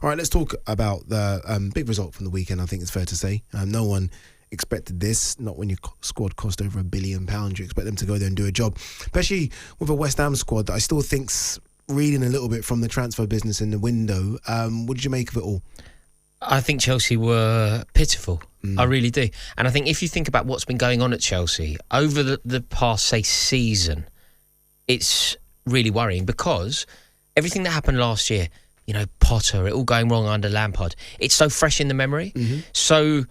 All right, let's talk about the big result from the weekend. I think it's fair to say no one expected this. Not when your squad cost over £1 billion. You expect them to go there and do a job, especially with a West Ham squad that I still think's reading a little bit from the transfer business in the window. What did you make of it all? I think Chelsea were pitiful. I really do. And I think if you think about what's been going on at Chelsea over the past, say, season, it's really worrying because everything that happened last year, you know, Potter, it all going wrong under Lampard, it's so fresh in the memory. So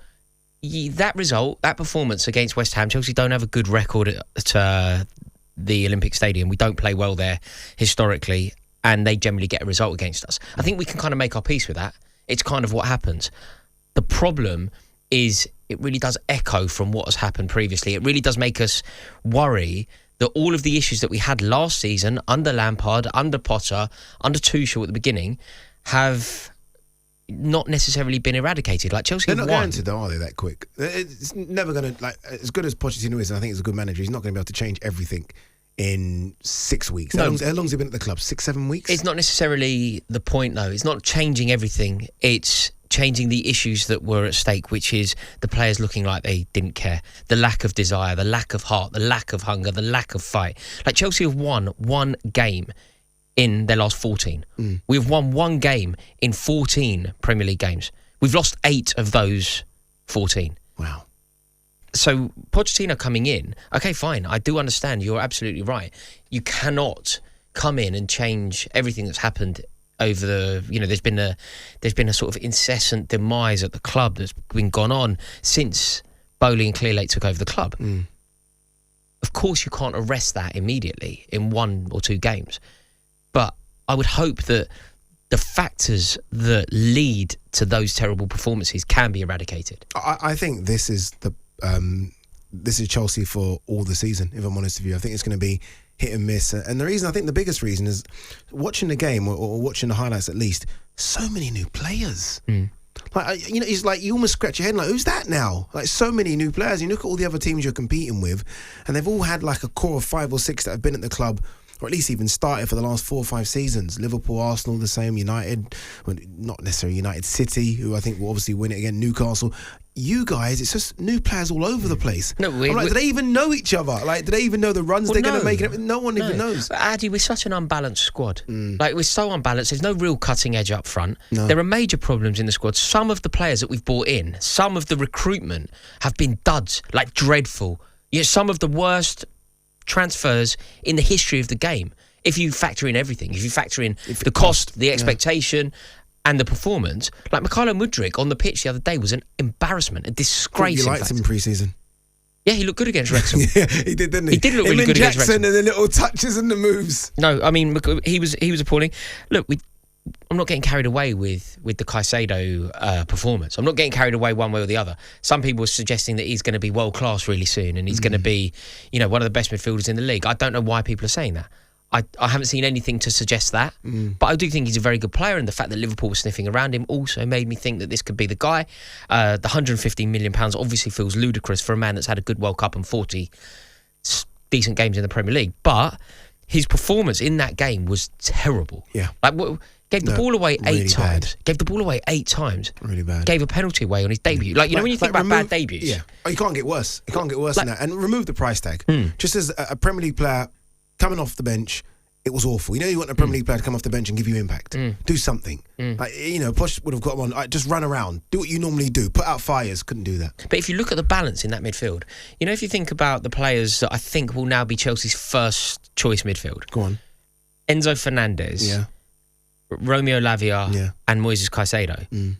that result, that performance against West Ham, Chelsea don't have a good record at the Olympic Stadium. We don't play well there historically, and they generally get a result against us. I think we can kind of make our peace with that. It's kind of what happens. The problem is it really does echo from what has happened previously. It really does make us worry that all of the issues that we had last season under Lampard, under Potter, under Tuchel at the beginning have not necessarily been eradicated. Like Chelsea, they're not going to, though, are they? That quick? It's never going to, like, as good as Pochettino is, and I think he's a good manager. He's not going to be able to change everything in 6 weeks. No. How long's he been at the club? 6-7 weeks? It's not necessarily the point, though. It's not changing everything. It's changing the issues that were at stake, which is the players looking like they didn't care, the lack of desire, the lack of heart, the lack of hunger, the lack of fight. Like Chelsea have won one game in their last 14. We've won one game in 14 Premier League games. We've lost 8 of those 14. Wow. So Pochettino coming in, okay, fine, I do understand, you're absolutely right. You cannot come in and change everything that's happened over the, you know, there's been a sort of incessant demise at the club that's been gone on since Bowley and Clearlake took over the club. Of course, you can't arrest that immediately in 1 or 2 games, but I would hope that the factors that lead to those terrible performances can be eradicated. I think this is Chelsea for all the season, if I'm honest with you. I think it's going to be hit and miss. And the reason, I think the biggest reason is watching the game or watching the highlights at least, so many new players. Like, you know, it's like you almost scratch your head like, who's that now? Like, so many new players. You look at all the other teams you're competing with, and they've all had like a core of 5 or 6 that have been at the club, or at least even started for the last 4 or 5 seasons. Liverpool, Arsenal, the same. United, well, not necessarily United City, who I think will obviously win it again. Newcastle. You guys, it's just new players all over the place. No, I'm like, do they even know each other? Like, do they even know the runs they're going to make? No one even knows. But Addy, we're such an unbalanced squad. Like, we're so unbalanced. There's no real cutting edge up front. No. There are major problems in the squad. Some of the players that we've brought in, some of the recruitment have been duds, like dreadful. You know, some of the worst transfers in the history of the game. If you factor in everything, if you factor in the cost, the expectation, and the performance, like Mykhailo Mudryk on the pitch the other day was an embarrassment, a disgrace. You liked him pre-season. Yeah, he looked good against Wrexham. Yeah, he did, didn't he? He did look really good against Wrexham. And the little touches and the moves. No, I mean, he was appalling. Look, I'm not getting carried away with the Caicedo performance. I'm not getting carried away one way or the other. Some people are suggesting that he's going to be world class really soon, and he's going to be, you know, one of the best midfielders in the league. I don't know why people are saying that. I haven't seen anything to suggest that, but I do think he's a very good player, and the fact that Liverpool was sniffing around him also made me think that this could be the guy. The £115 million obviously feels ludicrous for a man that's had a good World Cup and 40 decent games in the Premier League, but his performance in that game was terrible. Yeah. Like, gave the ball away really 8 times. Gave the ball away 8 times. Really bad. Gave a penalty away on his debut. Like, you know when you think about bad debuts? Yeah. Oh, you can't get worse. You can't get worse than that. And remove the price tag. Just as a Premier League player coming off the bench, it was awful. You know, you want a Premier League player to come off the bench and give you impact. Do something. Like, you know, Poch would have got him on. Just run around. Do what you normally do. Put out fires. Couldn't do that. But if you look at the balance in that midfield, you know, if you think about the players that I think will now be Chelsea's first choice midfield. Go on. Enzo Fernandez. Yeah. Romeo Lavia and Moises Caicedo.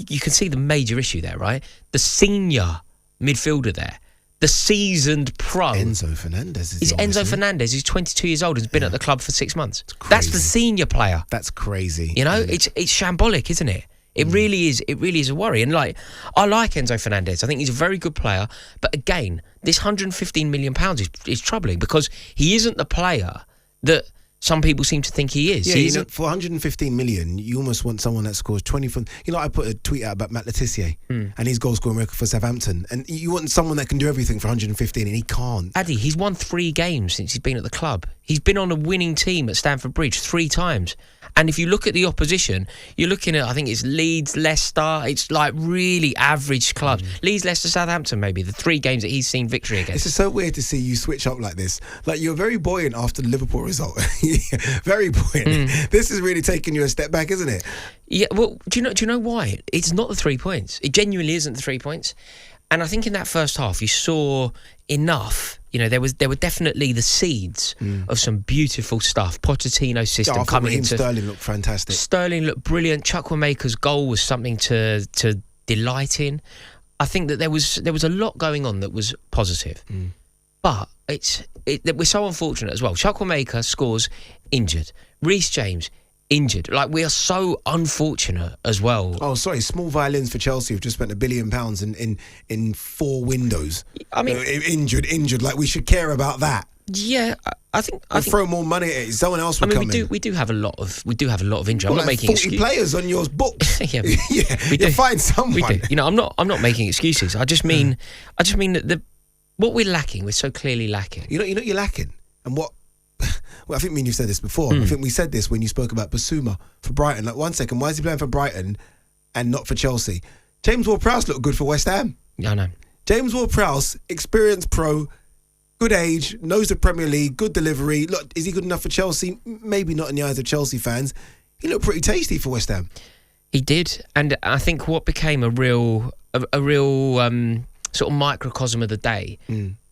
You can see the major issue there, right? The senior midfielder there. The seasoned pro. Enzo Fernandez is Enzo Fernandez. He's 22 years old. Has been at the club for 6 months. That's the senior player. That's crazy. You know, it's shambolic, isn't it? It really is. It really is a worry. And like, I like Enzo Fernandez. I think he's a very good player. But again, this £115 million is troubling because he isn't the player that some people seem to think he is. Yeah, you know, for 115 million, you almost want someone that scores 20 from... You know, I put a tweet out about Matt Letizia and his goal scoring record for Southampton. And you want someone that can do everything for 115 and he can't. Addy, he's won 3 games since he's been at the club. He's been on a winning team at Stamford Bridge 3 times. And if you look at the opposition, you're looking at, I think it's Leeds, Leicester. It's like really average clubs. Leeds, Leicester, Southampton, maybe the 3 games that he's seen victory against. This is so weird to see you switch up like this. Like, you're very buoyant after the Liverpool result. Very buoyant. This is really taking you a step back, isn't it? Yeah, well, do you know why? It's not the 3 points. It genuinely isn't the 3 points. And I think in that first half, you saw enough. You know, there were definitely the seeds of some beautiful stuff. Pochettino's system coming into. Sterling looked fantastic. Sterling looked brilliant. Chukwuemeka's goal was something to delight in. I think that there was a lot going on that was positive. But we're so unfortunate as well. Chukwuemeka scores injured. Reece James injured. Like, we are so unfortunate as well. Oh, sorry, small violins for Chelsea who've just spent £1 billion in 4 windows. I mean, injured. Like, we should care about that. Yeah, I think throw more money at it. Someone else would come in. We do have a lot of injury. I'm not making 40 players on your books. Yeah, we do. Find someone. We do. You know, I'm not making excuses. I just mean that what we're lacking, we're so clearly lacking. You know you're lacking, and what. Well, I think me and you said this before. I think we said this when you spoke about Basuma for Brighton. Like, 1 second, why is he playing for Brighton and not for Chelsea? James Ward-Prowse looked good for West Ham. Yeah, I know. James Ward-Prowse, experienced pro, good age, knows the Premier League, good delivery. Look, is he good enough for Chelsea? Maybe not in the eyes of Chelsea fans. He looked pretty tasty for West Ham. He did, and I think what became a real sort of microcosm of the day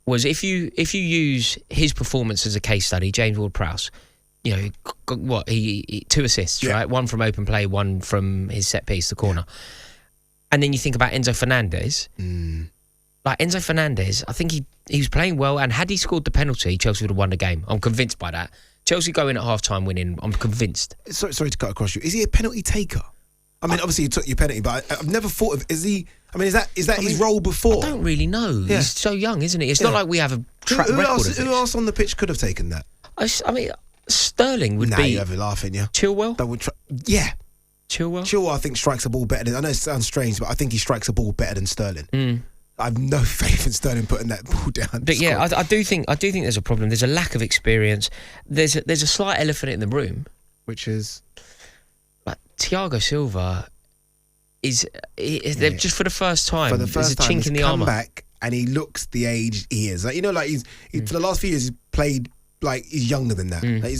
was if you use his performance as a case study, James Ward-Prowse, you know, he 2 assists, right? 1 from open play, 1 from his set piece, the corner. And then you think about Enzo Fernandez. Like, Enzo Fernandez, I think he was playing well, and had he scored the penalty, Chelsea would have won the game. I'm convinced by that. Chelsea go in at half-time winning, I'm convinced. Sorry to cut across you. Is he a penalty taker? I mean, obviously he took your penalty, but I've never thought of, is that his role before? I don't really know. Yeah. He's so young, isn't he? It's not like we have a track record of this. Who else on the pitch could have taken that? I mean, Sterling would be... you have a laughing, yeah. Chilwell? Yeah. Chilwell, I think, strikes a ball better than... I know it sounds strange, but I think he strikes a ball better than Sterling. I have no faith in Sterling putting that ball down. But yeah, I do think there's a problem. There's a lack of experience. There's a slight elephant in the room. Which is... Like, Thiago Silva... just for the first time, there's a chink in the armour. Back and he looks the age he is. Like, you know, like he's for the last few years he's played like he's younger than that. Like,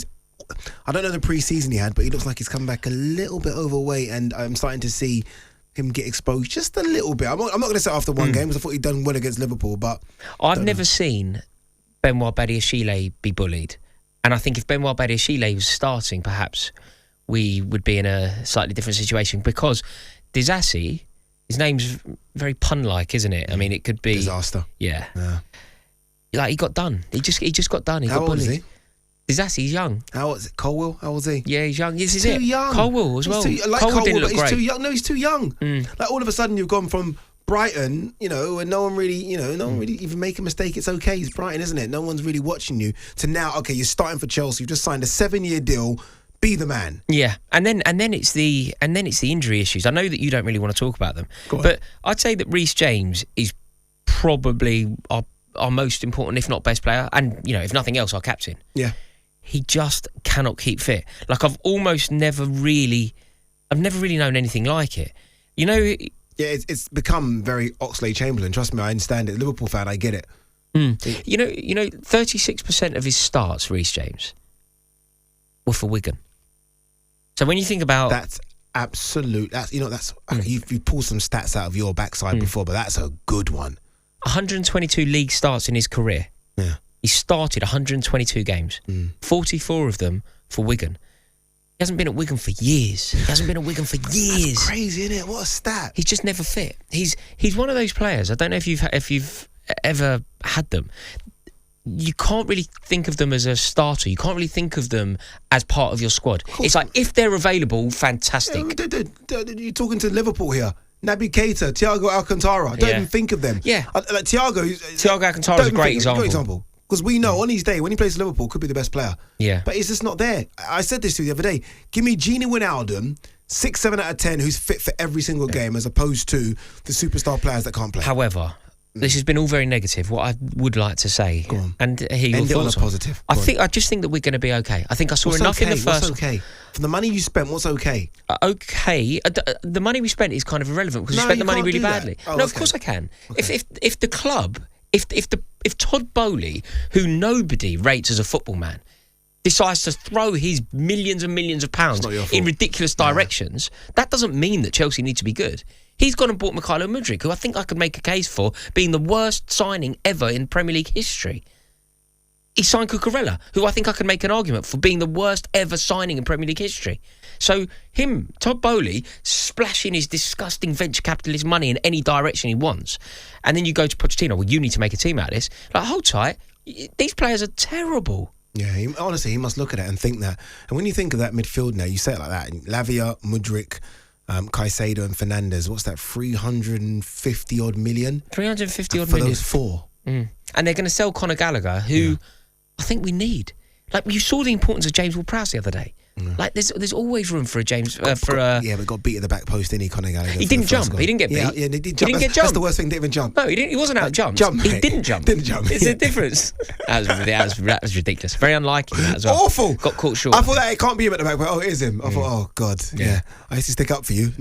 I don't know the pre-season he had, but he looks like he's come back a little bit overweight, and I'm starting to see him get exposed just a little bit. I'm not going to say after one game, because I thought he'd done well against Liverpool, but I've never seen Benoit Badiashile be bullied, and I think if Benoit Badiashile was starting, perhaps we would be in a slightly different situation, because Disasi, his name's very pun-like, isn't it? I mean, it could be disaster. Yeah. Like, he got done. He just got done. How got old bullied. is he? Disasi, he's young. How old is it? Colwill? How old is he? Yeah, he's young. He's too young. Colwill as well. Colwill didn't look he's great. too young. No, he's too young. Like, all of a sudden you've gone from Brighton, you know, and no one really even make a mistake. It's okay. It's Brighton, isn't it? No one's really watching you. To now, okay, you're starting for Chelsea. You've just signed a 7-year deal. Be the man. Yeah, and then it's the injury issues. I know that you don't really want to talk about them, but I'd say that Reece James is probably our most important, if not best player, and, you know, if nothing else, our captain. Yeah, he just cannot keep fit. Like, I've never really known anything like it. You know. Yeah, it's become very Oxlade-Chamberlain. Trust me, I understand it. Liverpool fan, I get it. You know, 36% of his starts, Reece James, were for Wigan. So when you think about that's you've pulled some stats out of your backside before, but that's a good one. 122 league starts in his career. Yeah, he started 122 games, 44 of them for Wigan. He hasn't been at Wigan for years. That's crazy, isn't it? What a stat. He's just never fit. He's one of those players. I don't know if you've ever had them. You can't really think of them as a starter. You can't really think of them as part of your squad. It's like, if they're available, fantastic. You're talking to Liverpool here. Naby Keita, Thiago Alcantara. Don't even think of them. Yeah. Like Thiago Alcantara is a great example. Because we know on his day, when he plays for Liverpool, could be the best player. Yeah. But it's just not there. I said this to you the other day. Give me Gini Wijnaldum, 6, 7 out of 10, who's fit for every single game, as opposed to the superstar players that can't play. However, This has been all very negative. What I would like to say, Go on. and hear your End it on a thoughts positive. I just think that we're going to be okay. I think I saw enough in the first. What's okay? For the money you spent, what's okay? The money we spent is kind of irrelevant because No, we spent you the money can't really do that. badly. Oh, no, of okay. course I can. Okay. If the club, if Todd Bowley, who nobody rates as a football man, decides to throw his millions and millions of pounds in ridiculous directions, that doesn't mean that Chelsea need to be good. He's gone and bought Mykhailo Mudryk, who I think I could make a case for being the worst signing ever in Premier League history. He signed Cucurella, who I think I could make an argument for being the worst ever signing in Premier League history. So him, Todd Bowley, splashing his disgusting venture capitalist money in any direction he wants, and then you go to Pochettino, well, you need to make a team out of this. Like, hold tight, these players are terrible. Yeah, honestly, he must look at it and think that. And when you think of that midfield now, you say it like that. Lavia, Mudryk, Caicedo and Fernandes, what's that, 350 odd million? 350 odd for million. those four. And they're going to sell Conor Gallagher, who I think we need. Like, you saw the importance of James Ward-Prowse the other day. Like, there's always room for a James. But got beat at the back post, didn't he, Conor Gallagher? He didn't jump. He didn't get beat. Yeah, he did jump. He didn't get jumped. That's the worst thing. Didn't even jump. No, he didn't. He wasn't out jumped. He didn't jump. Didn't jump. It's a difference. That was ridiculous. Very unlike him. That as well. Awful. Got caught short. I thought that it can't be him at the back, but it is him. I thought, oh God, yeah. I used to stick up for you.